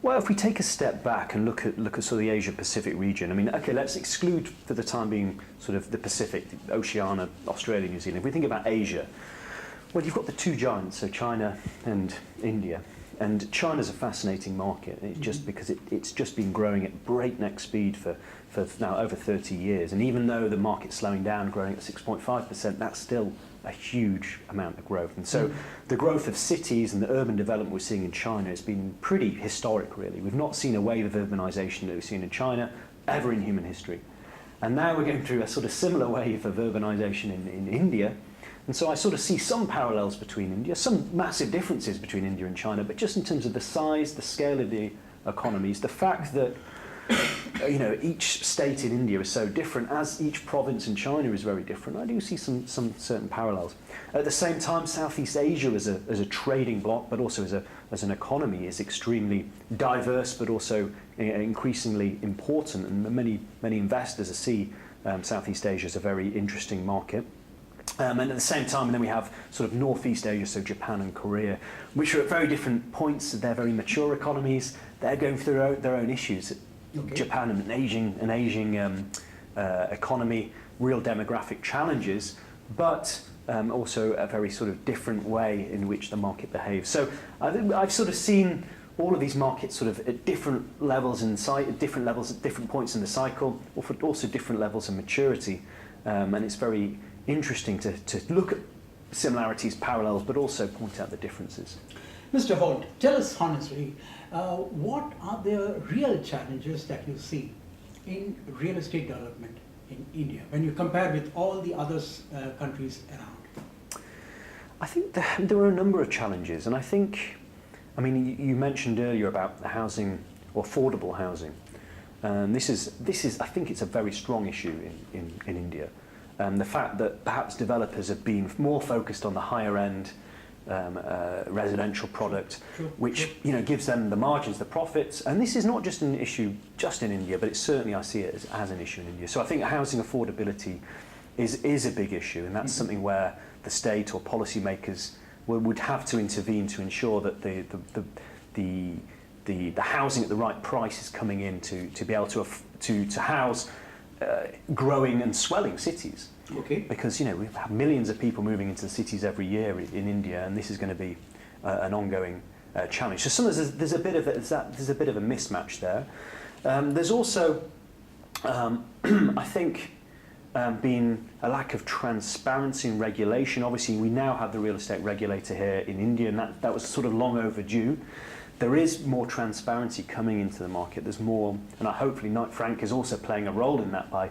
Well, if we take a step back and look at sort of the Asia-Pacific region, I mean, okay, let's exclude for the time being sort of the Pacific, Oceania, Australia, New Zealand. If we think about Asia, well, you've got the two giants, so China and India. And China's a fascinating market, just because it's just been growing at breakneck speed for now over 30 years. And even though the market's slowing down, growing at 6.5%, that's still a huge amount of growth. And so the growth of cities and the urban development we're seeing in China has been pretty historic, really. We've not seen a wave of urbanization that we've seen in China ever in human history. And now we're going through a sort of similar wave of urbanization in India. And so I sort of see some parallels between India, some massive differences between India and China, but just in terms of the size, the scale of the economies, the fact that each state in India is so different, as each province in China is very different, I do see some certain parallels. At the same time, Southeast Asia as a trading bloc, but also as an economy, is extremely diverse, but also increasingly important, and many investors see Southeast Asia as a very interesting market. And at the same time, and then we have sort of Northeast Asia, so Japan and Korea, which are at very different points. They're very mature economies. They're going through their own issues. Okay. Japan, an aging economy, real demographic challenges, but also a very sort of different way in which the market behaves. So I've sort of seen all of these markets sort of at different levels at different points in the cycle, or for also different levels of maturity, and it's very interesting to look at similarities, parallels, but also point out the differences. Mr. Holt, tell us honestly, what are the real challenges that you see in real estate development in India when you compare with all the other countries around? I think there are a number of challenges, and I mean, you mentioned earlier about the housing, or affordable housing. This is, I think it's a very strong issue in India. The fact that perhaps developers have been more focused on the higher end residential product, which gives them the margins, the profits. And this is not just an issue just in India, but it's certainly, I see it as an issue in India. So I think housing affordability is a big issue, and that's something where the state or policymakers would have to intervene to ensure that the housing at the right price is coming in to be able to house growing and swelling cities. Okay. Because we have millions of people moving into the cities every year in India, and this is going to be an ongoing challenge. So there's a bit of a mismatch there. There's also, I think, been a lack of transparency and regulation. Obviously, we now have the real estate regulator here in India, and that was sort of long overdue. There is more transparency coming into the market. There's more, and hopefully Knight Frank is also playing a role in that by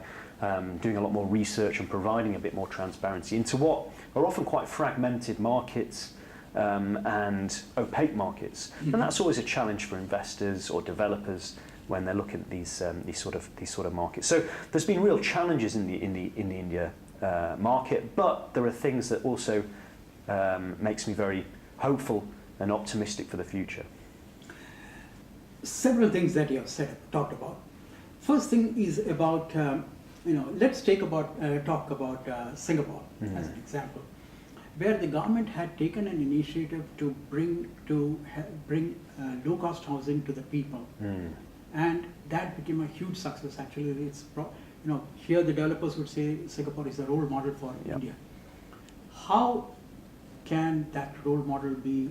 doing a lot more research and providing a bit more transparency into what are often quite fragmented markets and opaque markets. Mm-hmm. And that's always a challenge for investors or developers when they're looking at these sort of markets. So there's been real challenges in the India market, but there are things that also makes me very hopeful and optimistic for the future. Several things that you have talked about. First thing is about let's talk about Singapore as an example, where the government had taken an initiative to bring low-cost housing to the people, and that became a huge success. Actually, here the developers would say Singapore is a role model for India. How can that role model be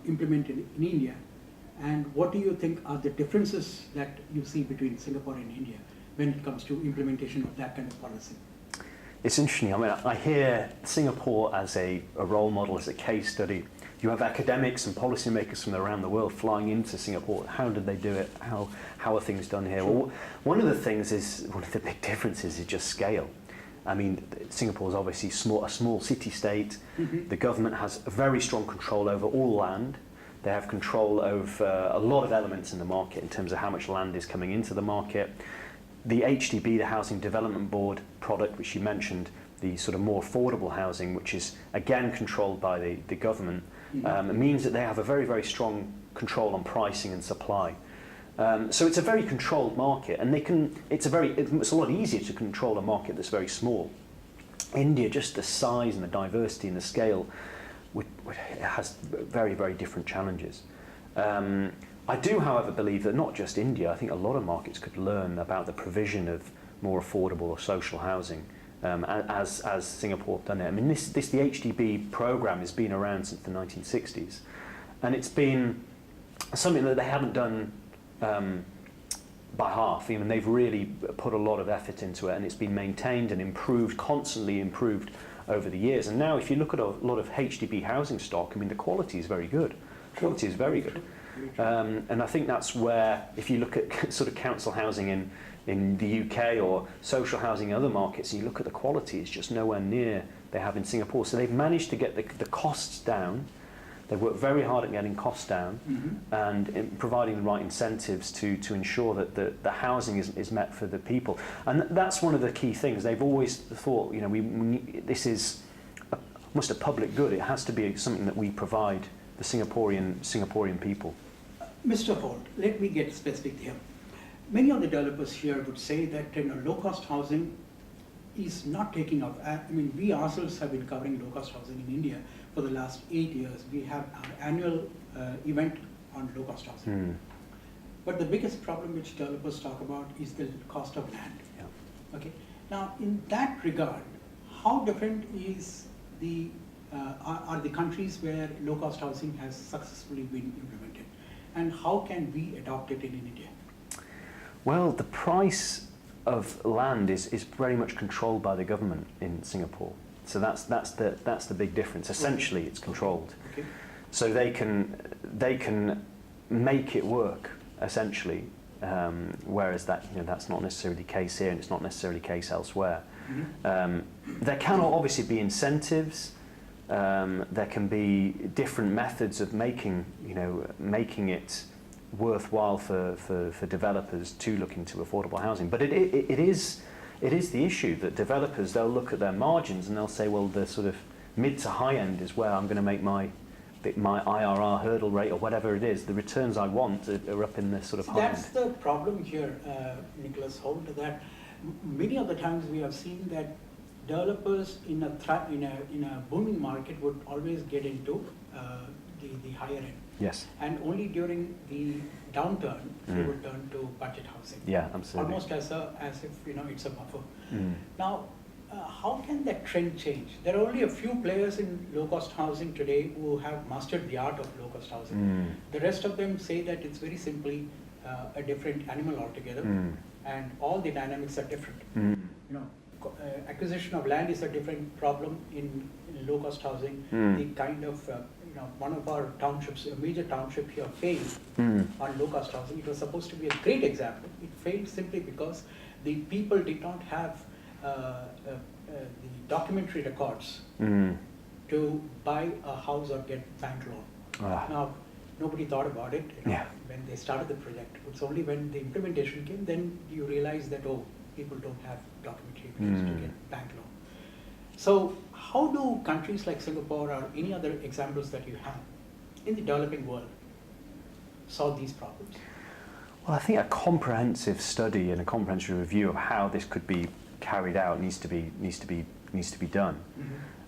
implemented in India? And what do you think are the differences that you see between Singapore and India when it comes to implementation of that kind of policy? It's interesting. I mean, I hear Singapore as a role model, as a case study. You have academics and policymakers from around the world flying into Singapore. How did they do it? How are things done here? Well, one of the big differences is just scale. I mean, Singapore is obviously a small city-state. Mm-hmm. The government has a very strong control over all land. They have control over a lot of elements in the market in terms of how much land is coming into the market. The HDB, the Housing Development Board product, which you mentioned, the sort of more affordable housing, which is again controlled by the government, means that they have a very, very strong control on pricing and supply. So it's a very controlled market, and it's a lot easier to control a market that's very small. India, just the size and the diversity and the scale, it has very, very different challenges. I do, however, believe that not just India, I think a lot of markets could learn about the provision of more affordable or social housing, as Singapore have done it. I mean, the HDB program has been around since the 1960s, and it's been something that they haven't done by half. I mean, they've really put a lot of effort into it, and it's been maintained and improved, constantly improved over the years. And now, if you look at a lot of HDB housing stock, I mean, the quality is very good. Quality is very good. And I think that's where, if you look at sort of council housing in the UK or social housing in other markets, and you look at the quality, it's just nowhere near they have in Singapore. So they've managed to get the costs down. They've worked very hard at getting costs down and in providing the right incentives to ensure that the housing is met for the people. And that's one of the key things. They've always thought, you know, this is almost a public good. It has to be something that we provide the Singaporean people. Mr. Holt, let me get specific here. Many of the developers here would say that low-cost housing is not taking off. I mean, we ourselves have been covering low-cost housing in India for the last 8 years. We have our annual event on low-cost housing. But the biggest problem which developers talk about is the cost of land. Yeah. Okay. Now, in that regard, how different is are the countries where low-cost housing has successfully been implemented, and how can we adopt it in India? Well, the price of land is very much controlled by the government in Singapore. So that's the big difference. Essentially, it's controlled. Okay. So they can make it work essentially, whereas that's not necessarily the case here, and it's not necessarily the case elsewhere. There can obviously be incentives. There can be different methods of making it worthwhile for developers to look into affordable housing. But it is the issue that developers, they'll look at their margins and they'll say, well, the sort of mid to high end is where I'm going to make my IRR hurdle rate, or whatever it is. The returns I want are up in the sort of high end. That's the problem here, Nicholas Holt, that many of the times we have seen that developers in a booming market would always get into the higher end. Yes. And only during the downturn they would turn to budget housing. Yeah, absolutely. Almost as if it's a buffer. Now, how can that trend change? There are only a few players in low-cost housing today who have mastered the art of low-cost housing. The rest of them say that it's very simply a different animal altogether, and all the dynamics are different. Acquisition of land is a different problem in low-cost housing. The kind of one of our townships, a major township here, failed on low-cost housing. It was supposed to be a great example. It failed simply because the people did not have the documentary records to buy a house or get bank loan. Now, nobody thought about it when they started the project. It's only when the implementation came, then you realize that, people don't have documentary evidence to get bank loan. So how do countries like Singapore or any other examples that you have in the developing world solve these problems? Well, I think a comprehensive study and a comprehensive review of how this could be carried out needs to be done.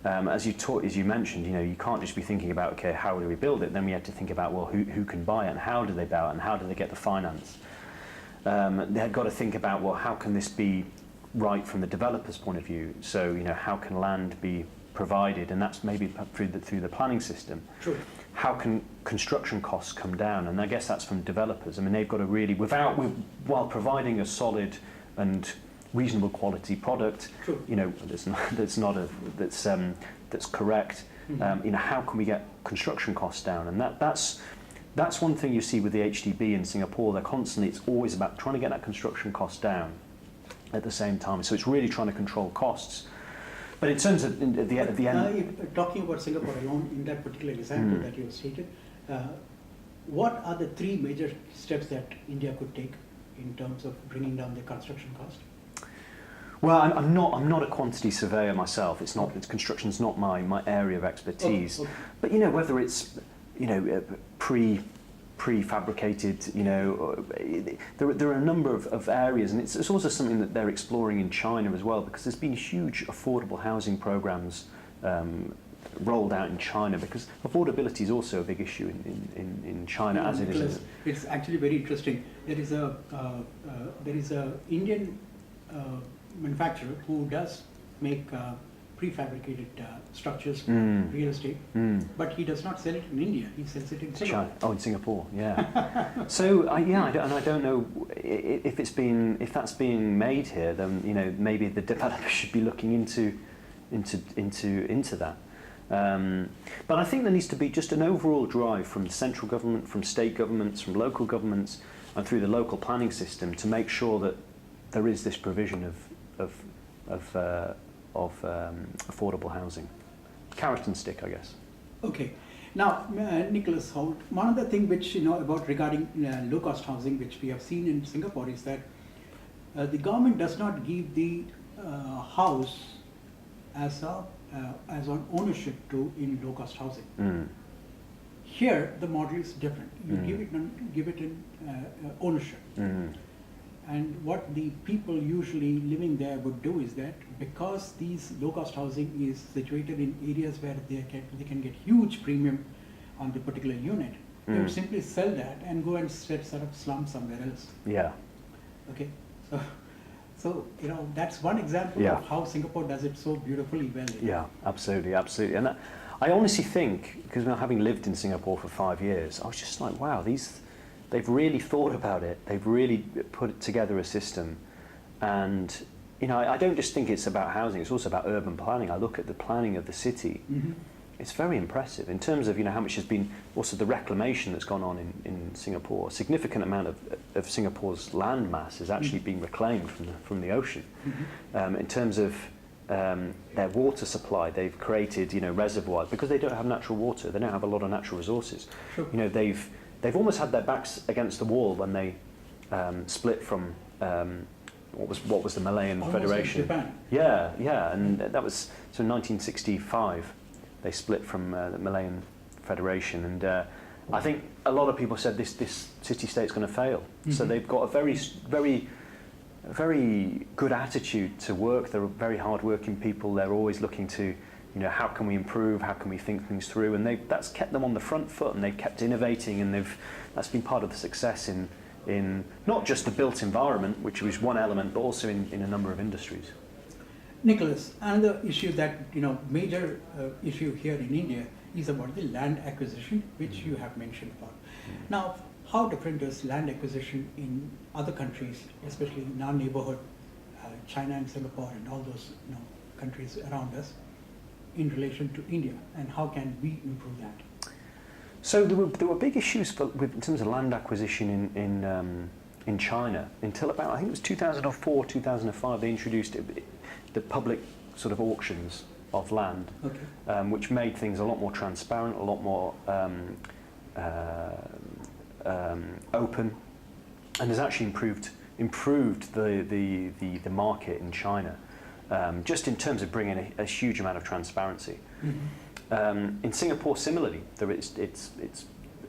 As you mentioned, you can't just be thinking about, okay, how do we build it? Then we have to think about, well, who can buy it, and how do they buy it, and how do they get the finance? They've got to think about, well, how can this be right from the developer's point of view? So, how can land be provided, and that's maybe through the planning system. True. How can construction costs come down? And I guess that's from developers. I mean, they've got to really, while providing a solid and reasonable quality product, True. That's correct. How can we get construction costs down? And that's one thing you see with the HDB in Singapore. It's always about trying to get that construction cost down at the same time. So it's really trying to control costs. But in terms of at the end, talking about Singapore alone, in that particular example that you have stated, what are the three major steps that India could take in terms of bringing down the construction cost? Well, I'm not a quantity surveyor myself. Construction's not my area of expertise. Okay. But whether it's prefabricated, there are a number of areas, and it's also something that they're exploring in China as well, because there's been huge affordable housing programs rolled out in China? Because affordability is also a big issue in China, as it is. It's actually very interesting. There is a Indian manufacturer who does make prefabricated structures for real estate, but he does not sell it in India. He sells it in Singapore. China. Oh, in Singapore, yeah. So I don't know if that's being made here. Then maybe the developer should be looking into that. But I think there needs to be just an overall drive from the central government, from state governments, from local governments, and through the local planning system to make sure that there is this provision of affordable housing. Carrot and stick, I guess. Okay. Now, Nicholas Holt, one of the things which about regarding low-cost housing, which we have seen in Singapore, is that the government does not give the house as on ownership to in low-cost housing. Here, the model is different. You give it in ownership. And what the people usually living there would do is that because these low-cost housing is situated in areas where they can get huge premium on the particular unit, they would simply sell that and go and set up slum somewhere else. Yeah. Okay. So that's one example of how Singapore does it so beautifully well. Yeah, absolutely. And I honestly think, because having lived in Singapore for 5 years, I was just like, wow, they've really thought about it. They've really put together a system. And, I don't just think it's about housing, it's also about urban planning. I look at the planning of the city. It's very impressive in terms of, how much has been, also the reclamation that's gone on in Singapore. A significant amount of Singapore's land mass has actually been reclaimed from the ocean. In terms of their water supply, they've created, reservoirs, because they don't have natural water, they don't have a lot of natural resources. Sure. They've almost had their backs against the wall when they split from what was the Malayan Almost Federation. like Japan. Yeah, and that was so 1965. They split from the Malayan Federation, and I think a lot of people said this city-state's going to fail. So they've got a very good attitude to work. They're very hard-working people. They're always looking to, how can we improve? How can we think things through? And that's kept them on the front foot, and they've kept innovating, and that's been part of the success in not just the built environment, which was one element, but also in a number of industries. Nicholas, another issue that, major issue here in India is about the land acquisition, which you have mentioned about. Now, how different is land acquisition in other countries, especially in our neighborhood, China and Singapore and all those countries around us, in relation to India, and how can we improve that? So there were big issues in terms of land acquisition in China until about, I think it was 2004, 2005. They introduced the public sort of auctions of land, which made things a lot more transparent, a lot more open, and has actually improved the market in China, just in terms of bringing a huge amount of transparency. In Singapore, similarly,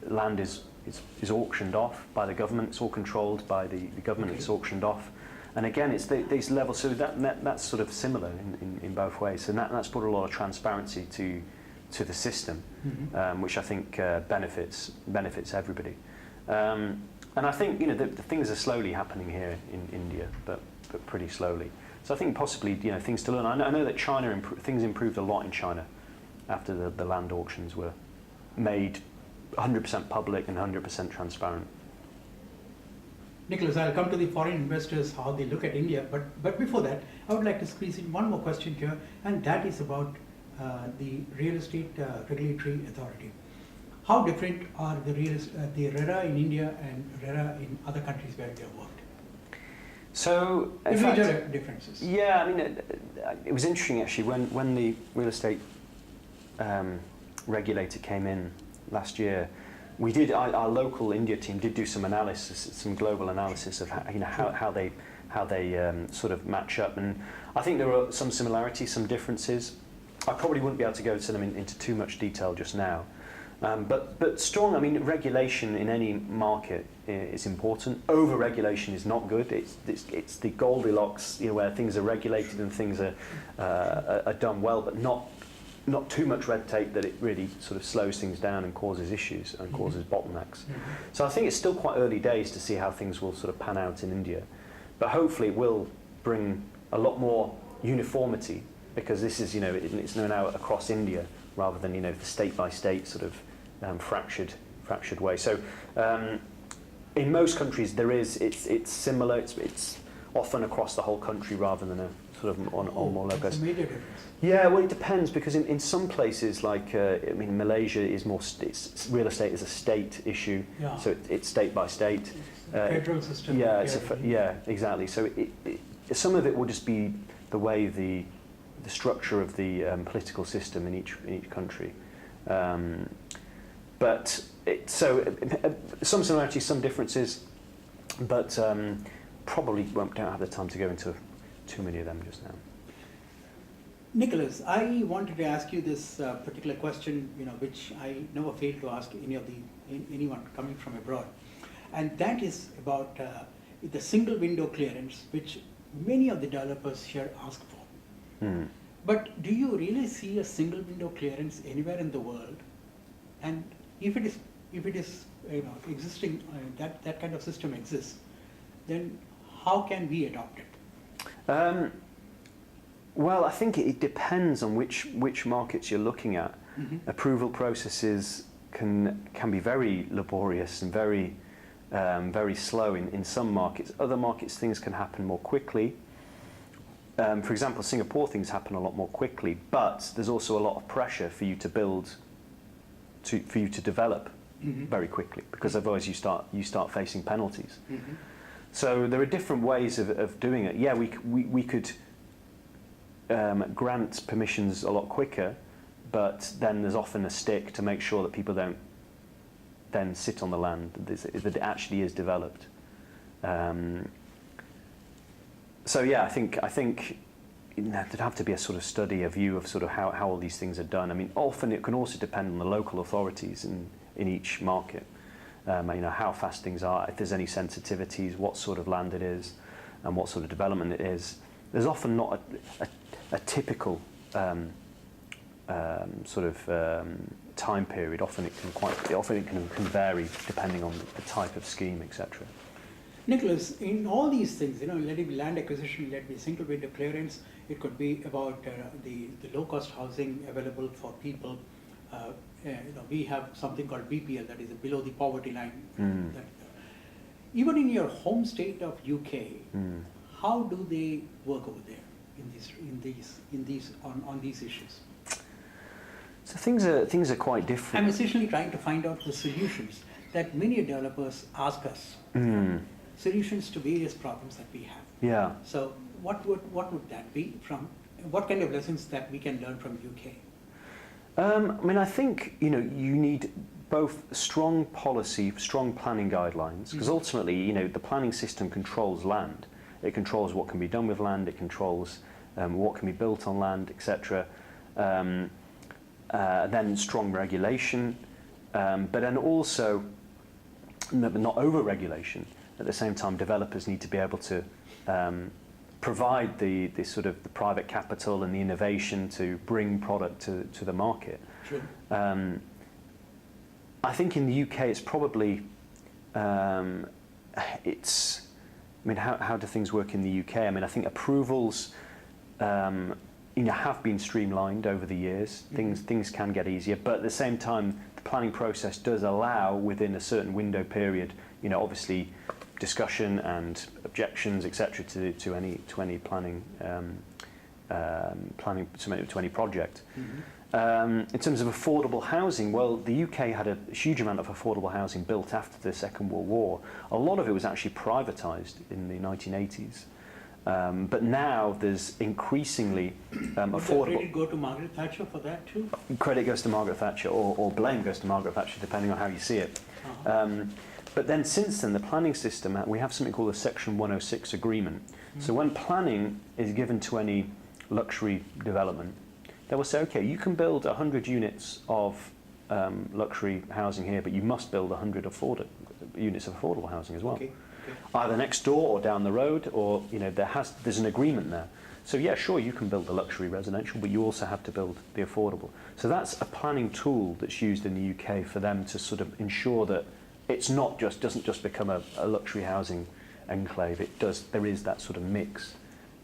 land is auctioned off by the government. It's all controlled by the government. It's auctioned off, and again, it's these levels. So that's sort of similar in both ways. And that's brought a lot of transparency to the system, which I think benefits everybody. And I think the things are slowly happening here in India, but pretty slowly. So I think possibly things to learn. I know that things improved a lot in China after the land auctions were made 100% public and 100% transparent. Nicholas, I'll come to the foreign investors, how they look at India, but before that, I would like to squeeze in one more question here, and that is about the Real Estate Regulatory Authority. How different are the RERA in India and RERA in other countries where they have worked? So, major differences. Yeah, I mean, it was interesting actually when the real estate regulator came in last year. We did our local India team did do some analysis, some global analysis of how they sort of match up, and I think there are some similarities, some differences. I probably wouldn't be able to go to them into too much detail just now. But strong, I mean, regulation in any market is important. Over-regulation is not good. It's the Goldilocks, where things are regulated and things are done well, but not not too much red tape that it really sort of slows things down and causes issues and causes bottlenecks. So I think it's still quite early days to see how things will sort of pan out in India, but hopefully it will bring a lot more uniformity, because this is, it's known out across India rather than, the state by state sort of fractured way. So in most countries it's similar. It's often across the whole country rather than a sort of on more local. That's a major difference. Yeah, well, it depends, because in some places, like Malaysia is more real estate is a state issue, so it's state by state. Federal system. Yeah, exactly. So some of it will just be the way the structure of the political system in each country. But some similarities, some differences, but probably don't have the time to go into too many of them just now. Nicholas, I wanted to ask you this particular question, which I never fail to ask anyone coming from abroad, and that is about the single window clearance, which many of the developers here ask for. But do you really see a single window clearance anywhere in the world? And if it is existing, that kind of system exists, then how can we adopt it? Well, I think it depends on which markets you're looking at. Approval processes can be very laborious and very slow in some markets. Other markets, things can happen more quickly. For example, Singapore, things happen a lot more quickly, but there's also a lot of pressure for you to build, for you to develop very quickly, because otherwise you start facing penalties. So there are different ways of doing it. Yeah, we could grant permissions a lot quicker, but then there's often a stick to make sure that people don't then sit on the land, that it actually is developed. So yeah, I think there'd have to be a sort of study, a view of sort of how all these things are done. I mean, often it can also depend on the local authorities in each market. How fast things are, if there's any sensitivities, what sort of land it is, and what sort of development it is. There's often not a typical sort of time period. Often it can vary depending on the type of scheme, etc. Nicholas, in all these things, let it be land acquisition, let it be single window clearance, it could be about the low-cost housing available for people. We have something called BPL, that is below the poverty line. Even in your home state of UK, how do they work over there on these issues? So things are quite different. I'm essentially trying to find out the solutions that many developers ask us. Solutions to various problems that we have. Yeah. So what would that be from? What kind of lessons that we can learn from UK? I think you need both strong policy, strong planning guidelines, because ultimately the planning system controls land. It controls what can be done with land. It controls what can be built on land, etc. Then strong regulation, but then also not over-regulation. At the same time, developers need to be able to provide the sort of the private capital and the innovation to bring product to the market. Sure. I think in the UK it's probably how do things work in the UK? I think approvals have been streamlined over the years. Things can get easier, but at the same time the planning process does allow, within a certain window period, obviously discussion and objections, etc., to any planning to any project. In terms of affordable housing, well, the UK had a huge amount of affordable housing built after the Second World War. A lot of it was actually privatised in the 1980s. But now there's increasingly affordable. Did credit go to Margaret Thatcher for that too? Credit goes to Margaret Thatcher, or blame goes to Margaret Thatcher, depending on how you see it. But then since then, the planning system, we have something called a Section 106 agreement. So when planning is given to any luxury development, they will say, okay, you can build 100 units of luxury housing here, but you must build 100 units of affordable housing as well. Okay. Either next door or down the road, or there's an agreement there. So yeah, sure, you can build the luxury residential, but you also have to build the affordable. So that's a planning tool that's used in the UK for them to sort of ensure that it's not just, doesn't just become a luxury housing enclave. There is that sort of mix.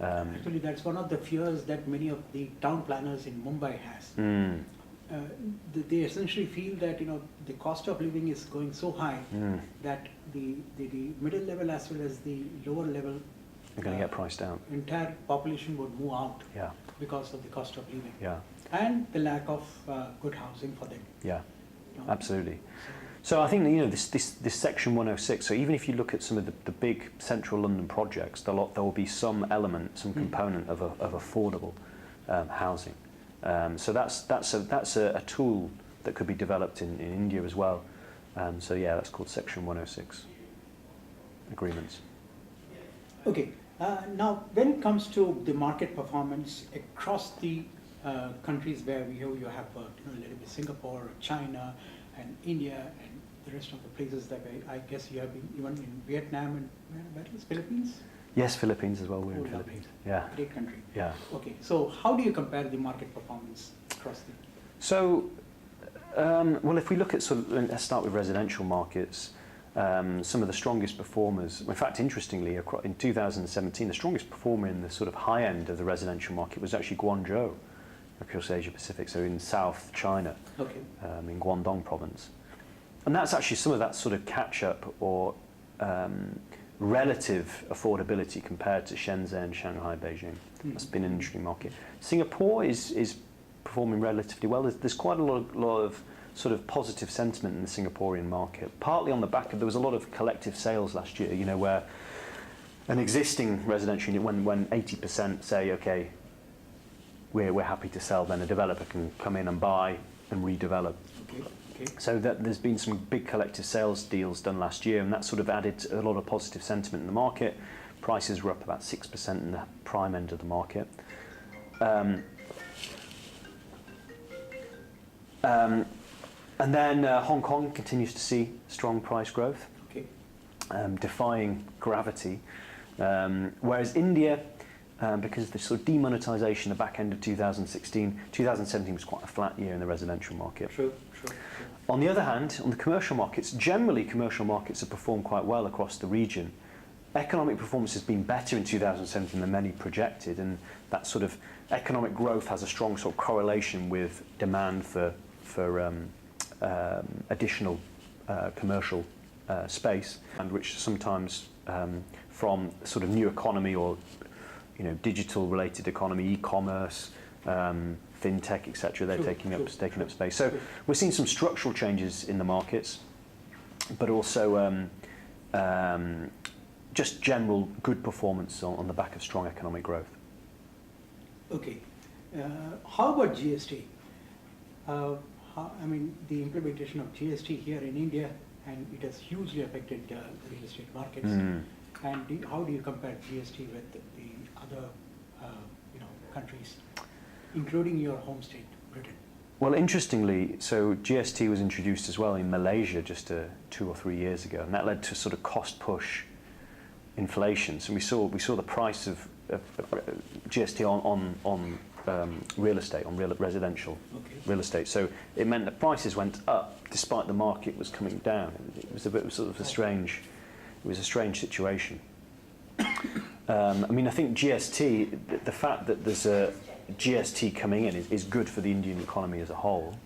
Actually, that's one of the fears that many of the town planners in Mumbai has. They essentially feel that the cost of living is going so high that the middle level as well as the lower level are going to get priced out. Entire population would move out because of the cost of living and the lack of good housing for them. Yeah, absolutely. So I think this section 106. So even if you look at some of the big central London projects, there will be some element, some component of affordable housing. So that's a tool that could be developed in India as well. So yeah, that's called section 106 agreements. Okay. Now, when it comes to the market performance across the countries where you have worked, a little bit Singapore, China, and India, and the rest of the places that I guess you have been, even in Vietnam and where else, Philippines? Yes, Philippines as well. We're in Philippines. Yeah. Great country. Yeah. Okay. So how do you compare the market performance across the? So, well, if we look at let's start with residential markets. Some of the strongest performers, in fact, interestingly, in 2017, the strongest performer in the sort of high end of the residential market was actually Guangzhou, across Asia Pacific, so in South China, in Guangdong province. And that's actually some of that sort of catch-up or relative affordability compared to Shenzhen, Shanghai, Beijing. That's been an interesting market. Singapore is performing relatively well. There's quite a lot of sort of positive sentiment in the Singaporean market, partly on the back of, there was a lot of collective sales last year, where an existing residential unit, when 80% say, okay, we're happy to sell, then a developer can come in and buy and redevelop. Okay. So there's been some big collective sales deals done last year, and that sort of added a lot of positive sentiment in the market. Prices were up about 6% in the prime end of the market. And then Hong Kong continues to see strong price growth, defying gravity. Whereas India, because of the sort of demonetisation, the back end of 2017 was quite a flat year in the residential market. True. On the other hand, on the commercial markets, generally commercial markets have performed quite well across the region. Economic performance has been better in 2017 than many projected, and that sort of economic growth has a strong sort of correlation with demand for additional commercial space, and which sometimes from sort of new economy or digital related economy, e-commerce, fintech, etc. They're taking up space. So we're seeing some structural changes in the markets, but also just general good performance on the back of strong economic growth. Okay. How about GST? The implementation of GST here in India, and it has hugely affected the real estate markets. And how do you compare GST with the other countries, including your home state, Britain? Well, interestingly, so GST was introduced as well in Malaysia just 2 or 3 years ago, and that led to sort of cost push inflation. So we saw the price of GST on real estate, on residential real estate. So it meant that prices went up despite the market was coming down. It was a bit of sort of a strange situation. I think GST, the fact that there's a GST coming in is good for the Indian economy as a whole.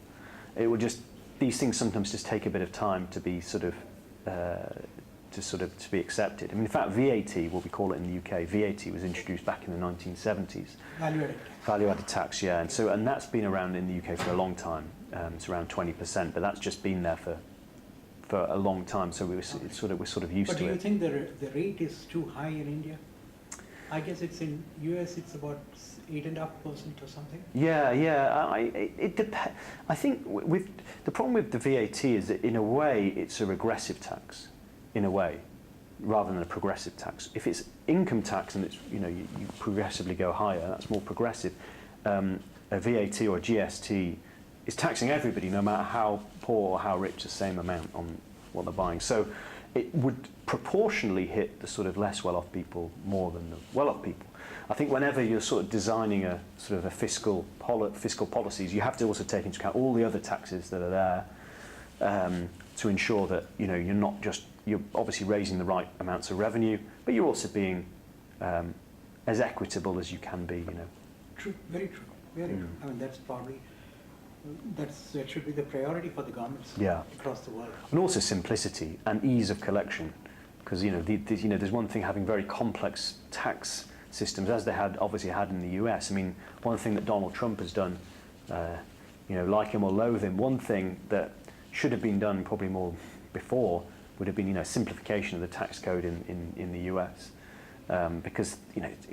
It will just, these things sometimes just take a bit of time to be to be accepted. In fact, VAT, what we call it in the UK, VAT was introduced back in the 1970s. Value-added tax, yeah. And that's been around in the UK for a long time. It's around 20%, but that's just been there for a long time. So we're sort of used to it. But do you think the rate is too high in India? I guess it's in US. It's about 8.5% or something. Yeah. It depends. I think the problem with the VAT is that in a way it's a regressive tax, in a way, rather than a progressive tax. If it's income tax and it's you progressively go higher, that's more progressive. A VAT or a GST is taxing everybody, no matter how poor or how rich, the same amount on what they're buying. So it would proportionally hit the sort of less well-off people more than the well-off people. I think whenever you're sort of designing a sort of a fiscal policies, you have to also take into account all the other taxes that are there to ensure that you're obviously raising the right amounts of revenue, but you're also being as equitable as you can be. True, very true, very true. I mean, that's probably that should be the priority for the governments across the world. And also simplicity and ease of collection, because there's one thing having very complex tax systems, as they obviously had in the US. I mean, one thing that Donald Trump has done, like him or loathe him, one thing that should have been done probably more before would have been simplification of the tax code in the US. Because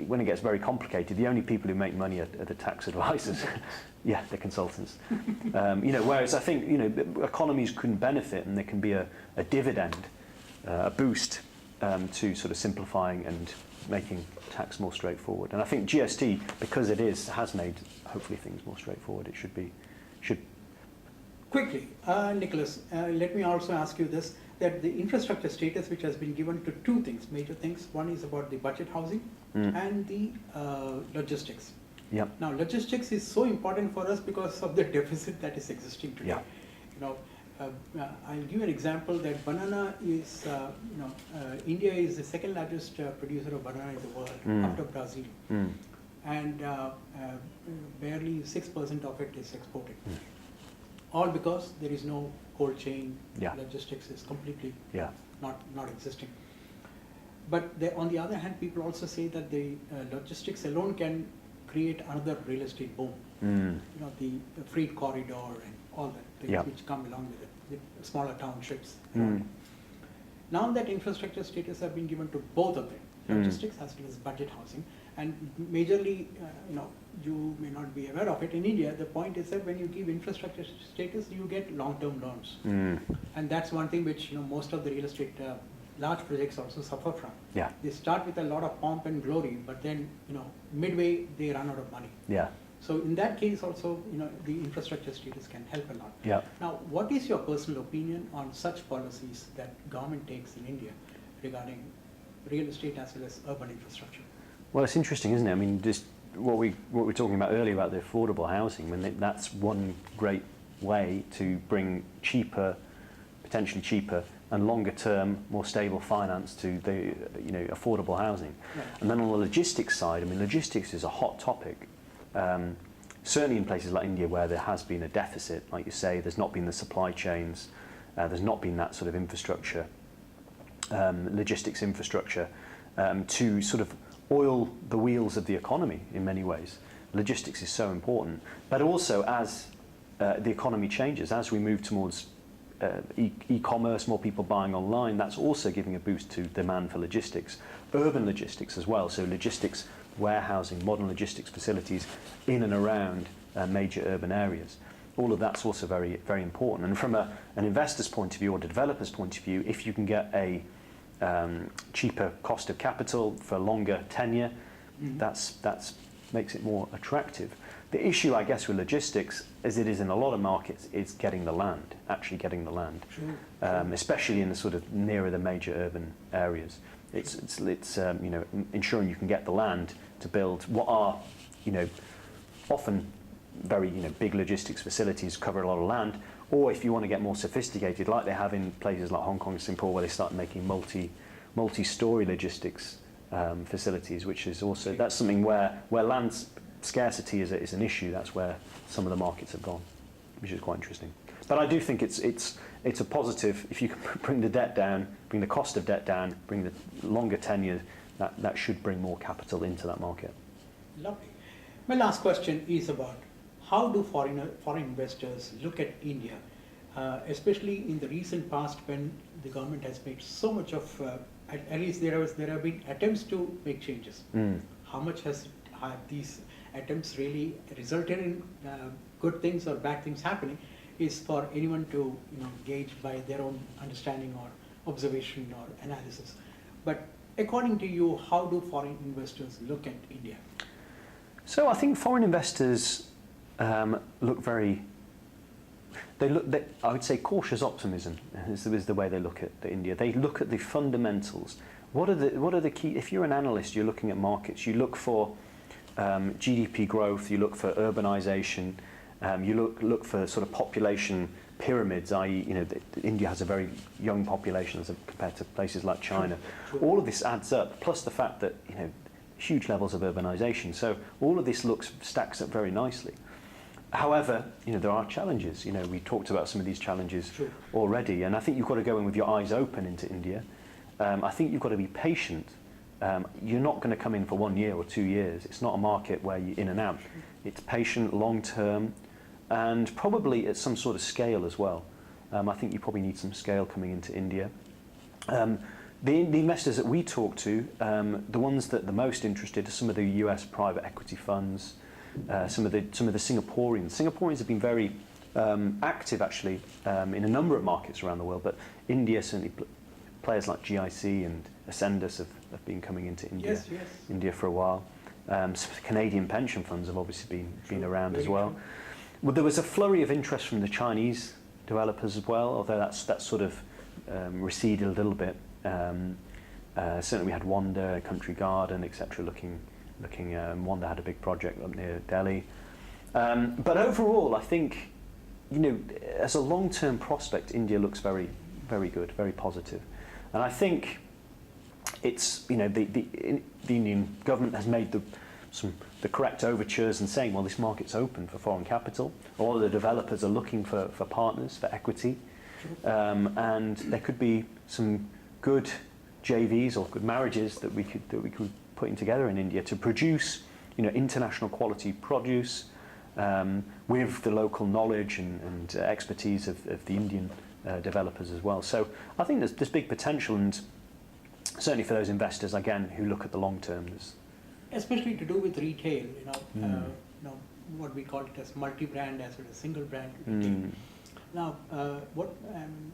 when it gets very complicated, the only people who make money are the tax advisors. Yeah, the consultants. Whereas I think economies can benefit, and there can be a dividend, a boost to sort of simplifying and making tax more straightforward. And I think GST, because it has made hopefully things more straightforward. It should. Quickly, Nicholas, let me also ask you this: that the infrastructure status, which has been given to two things, major things. One is about the budget housing and the logistics. Yep. Now, logistics is so important for us because of the deficit that is existing today. Yeah. I'll give you an example that banana is, India is the second largest producer of banana in the world after Brazil. And barely 6% of it is exported. All because there is no cold chain, logistics is completely not existing. But on the other hand, people also say that the logistics alone can create another real estate boom. The freight corridor and all that things which come along with it, the smaller townships. Now that infrastructure status have been given to both of them, logistics as well as budget housing, and majorly, you may not be aware of it, in India, the point is that when you give infrastructure status, you get long-term loans. And that's one thing which most of the real estate large projects also suffer from. Yeah. They start with a lot of pomp and glory, but then midway they run out of money. Yeah. So in that case also, the infrastructure status can help a lot. Yeah. Now, what is your personal opinion on such policies that government takes in India regarding real estate as well as urban infrastructure? Well, it's interesting, isn't it? I mean, just what we were talking about earlier about the affordable housing. That's one great way to bring potentially cheaper and longer term, more stable finance to the affordable housing. Right. And then on the logistics side, I mean, logistics is a hot topic. Certainly in places like India where there has been a deficit, like you say, there's not been the supply chains, there's not been that sort of infrastructure, logistics infrastructure, to sort of oil the wheels of the economy in many ways. Logistics is so important. But also as the economy changes, as we move towards e-commerce, more people buying online, that's also giving a boost to demand for logistics, urban logistics as well. So logistics, warehousing, modern logistics facilities in and around major urban areas. All of that's also very, very important. And from an investor's point of view or developer's point of view, if you can get a cheaper cost of capital for longer tenure, that's makes it more attractive. The issue, I guess, with logistics, as it is in a lot of markets, is actually getting the land, especially in the sort of nearer the major urban areas. It's ensuring you can get the land to build what are, often very, big logistics facilities cover a lot of land. Or if you want to get more sophisticated, like they have in places like Hong Kong and Singapore, where they start making multi-story logistics facilities, which is also, that's something where land scarcity is an issue. That's where some of the markets have gone, which is quite interesting. But I do think it's a positive if you can bring the debt down, bring the cost of debt down, bring the longer tenure. That should bring more capital into that market. Lovely. My last question is about how do foreign investors look at India, especially in the recent past when the government has made so much of, at least there have been attempts to make changes. How much have these attempts really resulted in good things or bad things happening is for anyone to gauge by their own understanding or observation or analysis. But according to you, how do foreign investors look at India? So I think foreign investors look very, I would say cautious optimism is the way they look at India. They look at the fundamentals. What are the key? If you're an analyst, you're looking at markets. You look for GDP growth. You look for urbanization. You look for sort of population pyramids, i.e., India has a very young population as compared to places like China. Sure. All of this adds up, plus the fact that huge levels of urbanization. So all of this stacks up very nicely. However, there are challenges. We talked about some of these challenges Sure. already, and I think you've got to go in with your eyes open into India. I think you've got to be patient. You're not going to come in for 1 year or 2 years. It's not a market where you're in and out. It's patient, long term, and probably at some sort of scale as well. I think you probably need some scale coming into India. The investors that we talk to, the ones that are the most interested are some of the US private equity funds, some of the Singaporeans. Singaporeans have been very active actually in a number of markets around the world, but India certainly, players like GIC and Ascendus have been coming into India, Yes. India for a while. Canadian pension funds have obviously been around as well. Well, there was a flurry of interest from the Chinese developers as well, although that's sort of receded a little bit. Certainly we had Wanda, Country Garden, etc. looking. Wanda had a big project up near Delhi. But overall, I think, as a long-term prospect, India looks very, very good, very positive. And I think it's, the Indian government has made the correct overtures and saying, well, this market's open for foreign capital. All of the developers are looking for partners, for equity. And there could be some good JVs or good marriages that we could putting together in India to produce, international quality produce with the local knowledge and expertise of the Indian developers as well. So I think there's big potential, and certainly for those investors again who look at the long term. Especially to do with retail, what we call it as multi-brand as well as single brand retail. Now,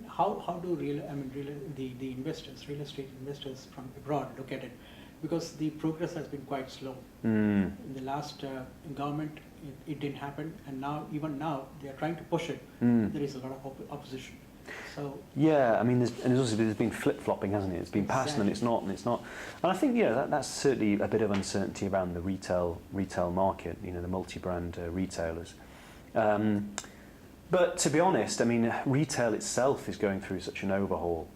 how do the investors, real estate investors from abroad look at it? Because the progress has been quite slow. In the last government, it didn't happen, and even now, they are trying to push it. There is a lot of opposition. So yeah, there's been flip-flopping, hasn't it? It's been passed and it's not, and I think that's certainly a bit of uncertainty around the retail market. The multi-brand retailers. But to be honest, retail itself is going through such an overhaul.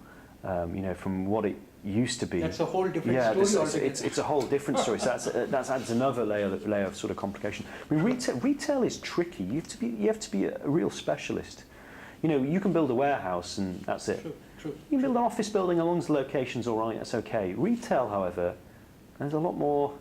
From what it used to be. That's a whole different story. It's a whole different story. So that adds another layer of sort of complication. Retail is tricky. You have to be a real specialist. You can build a warehouse and that's it. True. You can build an office building, as long as the location's all right, that's okay. Retail, however, there's a lot more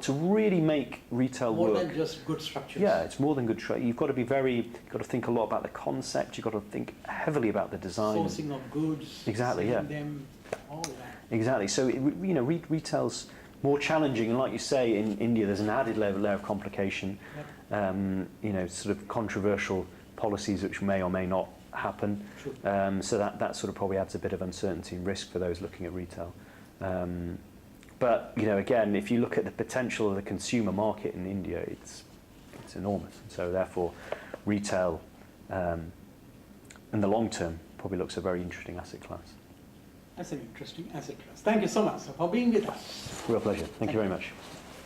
to really make retail work. More than just good structures. Yeah, it's more than good structure. You've got to think a lot about the concept. You've got to think heavily about the design. Sourcing of goods. Exactly, yeah. Them, all that. Exactly. So retail's more challenging, and like you say, in India, there's an added layer of complication. Yep. Sort of controversial policies which may or may not happen. So that sort of probably adds a bit of uncertainty and risk for those looking at retail. But again, if you look at the potential of the consumer market in India, it's enormous. And so therefore, retail in the long term probably looks a very interesting asset class. That's an interesting asset class. Thank you so much for being with us. Real pleasure. Thank you very much.